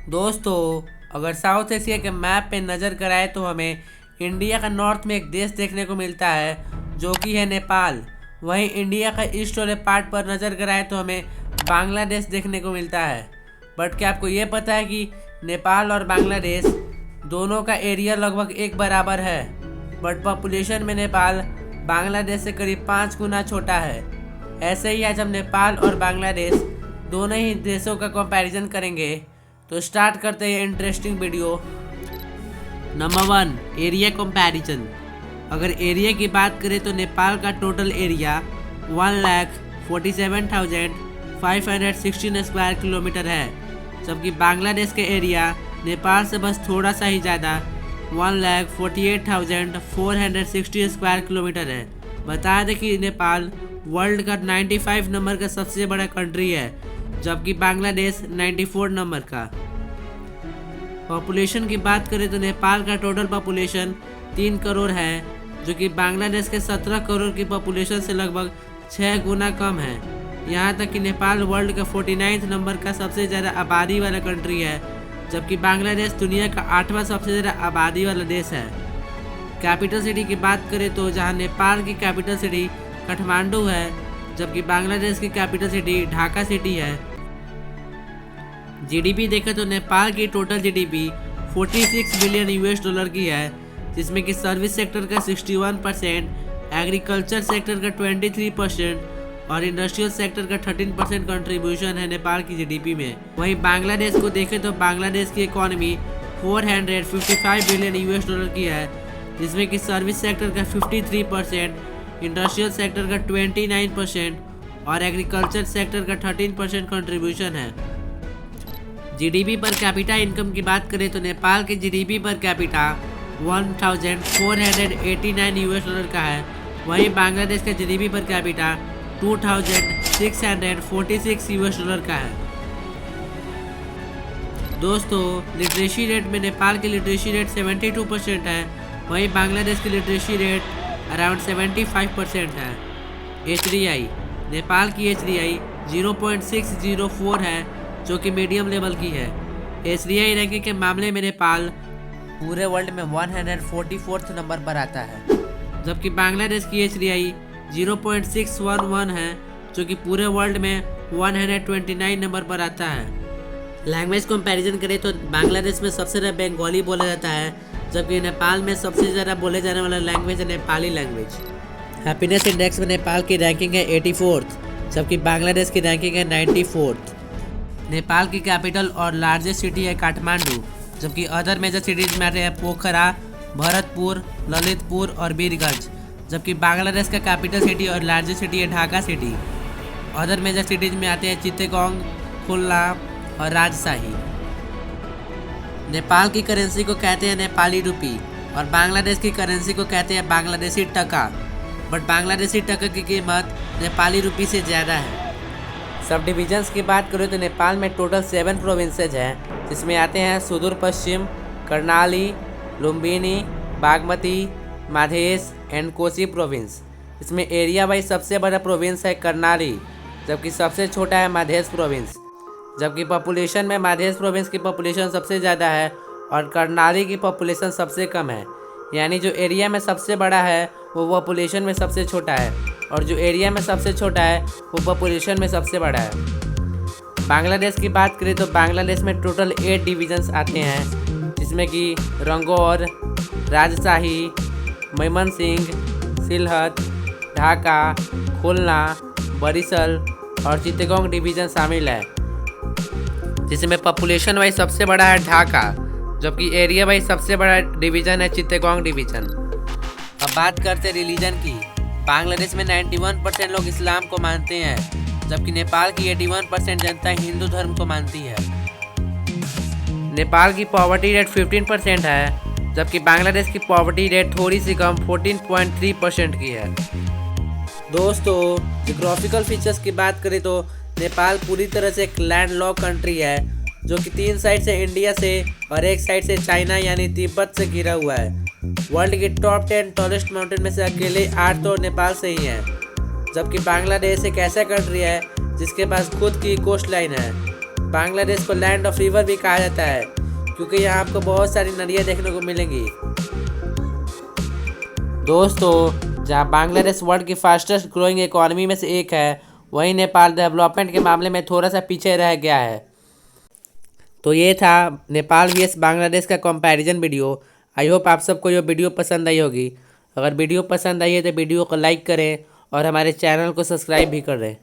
दोस्तों, अगर south Asia के मैप पे नज़र कराए तो हमें इंडिया का नॉर्थ में एक देश देखने को मिलता है जो कि है नेपाल। वहीं इंडिया का ईस्ट वाले पार्ट पर नज़र कराए तो हमें बांग्लादेश देखने को मिलता है। बट क्या आपको ये पता है कि नेपाल और बांग्लादेश दोनों का एरिया लगभग एक बराबर है, बट पॉपुलेशन में नेपाल बांग्लादेश से करीब 5 गुना छोटा है। ऐसे ही आज हम नेपाल और बांग्लादेश दोनों ही देशों का कंपैरिजन करेंगे। तो स्टार्ट करते हैं interesting video. Number 1, area comparison. अगर एरिया की बात करें तो नेपाल का टोटल एरिया 1,47,516 स्क्वायर किलोमीटर है, जबकि बांग्लादेश के एरिया नेपाल से बस थोड़ा सा ही ज़्यादा 1,48,460 स्क्वायर किलोमीटर है। बता दें कि नेपाल वर्ल्ड का 95 नंबर का सबसे बड़ा कंट्री है, जबकि बांग्लादेश 94 नंबर का। पॉपुलेशन की बात करें तो नेपाल का टोटल पॉपुलेशन 3 करोड़ है, जो कि बांग्लादेश के 17 करोड़ की पॉपुलेशन से लगभग 6 गुना कम है। यहाँ तक कि नेपाल वर्ल्ड का 49 नंबर का सबसे ज़्यादा आबादी वाला कंट्री है, जबकि बांग्लादेश दुनिया का 8वां सबसे ज़्यादा आबादी वाला देश है। कैपिटल सिटी की बात करें तो जहाँ नेपाल की कैपिटल सिटी काठमांडू है, जबकि बांग्लादेश की कैपिटल सिटी ढाका सिटी है। जीडीपी देखें तो नेपाल की total GDP 46 billion US dollar की है, जिसमें कि सर्विस सेक्टर का 61%, एग्रीकल्चर सेक्टर का 23% और इंडस्ट्रियल सेक्टर का 13% कंट्रीब्यूशन है नेपाल की जीडीपी में। वहीं बांग्लादेश को देखें तो बांग्लादेश की इकोनॉमी 455 बिलियन यूएस डॉलर की है, जिसमें कि सर्विस सेक्टर का 53%, इंडस्ट्रियल सेक्टर का 29% और एग्रीकल्चर सेक्टर का 13% कंट्रीब्यूशन है। जीडीपी पर कैपिटा इनकम की बात करें तो नेपाल के GDP per capita 1,489 US dollar का है। वहीं बांग्लादेश का GDP per capita 2,646 US dollar का है। दोस्तों, लिटरेसी रेट में नेपाल की लिटरेसी रेट 72% है, वहीं बांग्लादेश की लिटरेसी रेट अराउंड 75% है। HDI, नेपाल की HDI 0.604 है, जो कि मीडियम लेवल की है। HDI रैंकिंग के मामले में नेपाल पूरे वर्ल्ड में 144 नंबर पर आता है, जबकि बांग्लादेश की HDI 0.611 है, जो कि पूरे वर्ल्ड में 129 नंबर पर आता है। लैंग्वेज कंपैरिजन करें तो बांग्लादेश में सबसे ज़्यादा बंगाली बोला जाता है, जबकि नेपाल में सबसे ज़्यादा बोले जाने वाला लैंग्वेज है नेपाली लैंग्वेज। हैप्पीनेस इंडेक्स में नेपाल की रैंकिंग है 84th, जबकि बांग्लादेश की रैंकिंग है 94th। नेपाल की कैपिटल और लार्जेस्ट सिटी है काठमांडू, जबकि अदर मेजर सिटीज़ में आते हैं पोखरा, भरतपुर, ललितपुर और बीरगंज। जबकि बांग्लादेश का कैपिटल सिटी और लार्जेस्ट सिटी है Dhaka city. Other major cities में आते हैं चित्तगोंग, खुलना और राजशाही। नेपाल की करेंसी को कहते हैं नेपाली रुपी और बांग्लादेश की करेंसी को कहते हैं बांग्लादेशी टका, बट बांग्लादेशी टका की कीमत नेपाली रुपी से ज़्यादा है। सब डिविजन्स की बात करें तो नेपाल में टोटल 7 प्रोविंसेज हैं, जिसमें आते हैं सुदूर पश्चिम, कर्णाली, लुम्बिनी, बागमती, माधेश एंड कोसी प्रोविंस। इसमें एरिया वाइज सबसे बड़ा प्रोविंस है कर्णाली, जबकि सबसे छोटा है माधेश प्रोविंस। जबकि पॉपुलेशन में माधेश प्रोविंस की पॉपुलेशन सबसे ज़्यादा है और कर्णाली की पॉपुलेशन सबसे कम है। यानी जो एरिया में सबसे बड़ा है वो पॉपुलेशन में सबसे छोटा है, और जो एरिया में सबसे छोटा है वो पॉपुलेशन में सबसे बड़ा है। बांग्लादेश की बात करें तो बांग्लादेश में टोटल 8 डिविजन्स आते हैं, जिसमें कि रंगौर, राजशाही, मैमनसिंह, सिलहट, ढाका, खुलना, बरिशल और चित्तगोंग डिवीज़न शामिल है, जिसमें पॉपुलेशन वाइज सबसे बड़ा है ढाका, जबकि एरिया वाइज सबसे बड़ा डिवीज़न है चित्तगोंग डिवीज़न। अब बात करते हैं रिलीजन की। बांग्लादेश में 91% लोग इस्लाम को मानते हैं, जबकि नेपाल की 81% जनता हिंदू धर्म को मानती है। नेपाल की पॉवर्टी रेट 15% है, जबकि बांग्लादेश की पॉवर्टी रेट थोड़ी सी कम 14.3% की है। दोस्तों, जियोग्राफिकल फीचर्स की बात करें तो नेपाल पूरी तरह से एक लैंड लॉक कंट्री है, जो कि 3 साइड से इंडिया से और एक साइड से चाइना यानी तिब्बत से घिरा हुआ है। वर्ल्ड के टॉप 10 टॉलेस्ट माउंटेन में से अकेले 8 तो नेपाल से ही हैं। जबकि बांग्लादेश एक ऐसा कंट्री है जिसके पास खुद की कोस्ट लाइन है। बांग्लादेश को लैंड ऑफ रिवर भी कहा जाता है, क्योंकि यहाँ आपको बहुत सारी नदियाँ देखने को मिलेंगी। दोस्तों, जहाँ बांग्लादेश वर्ल्ड की फास्टेस्ट ग्रोइंग इकोनॉमी में से एक है, वहीं नेपाल डेवलपमेंट के मामले में थोड़ा सा पीछे रह गया है। तो ये था नेपाल vs बांग्लादेश का कंपैरिजन वीडियो। आई होप आप सबको ये वीडियो पसंद आई होगी। अगर वीडियो पसंद आई है तो वीडियो को लाइक करें और हमारे चैनल को सब्सक्राइब भी करें।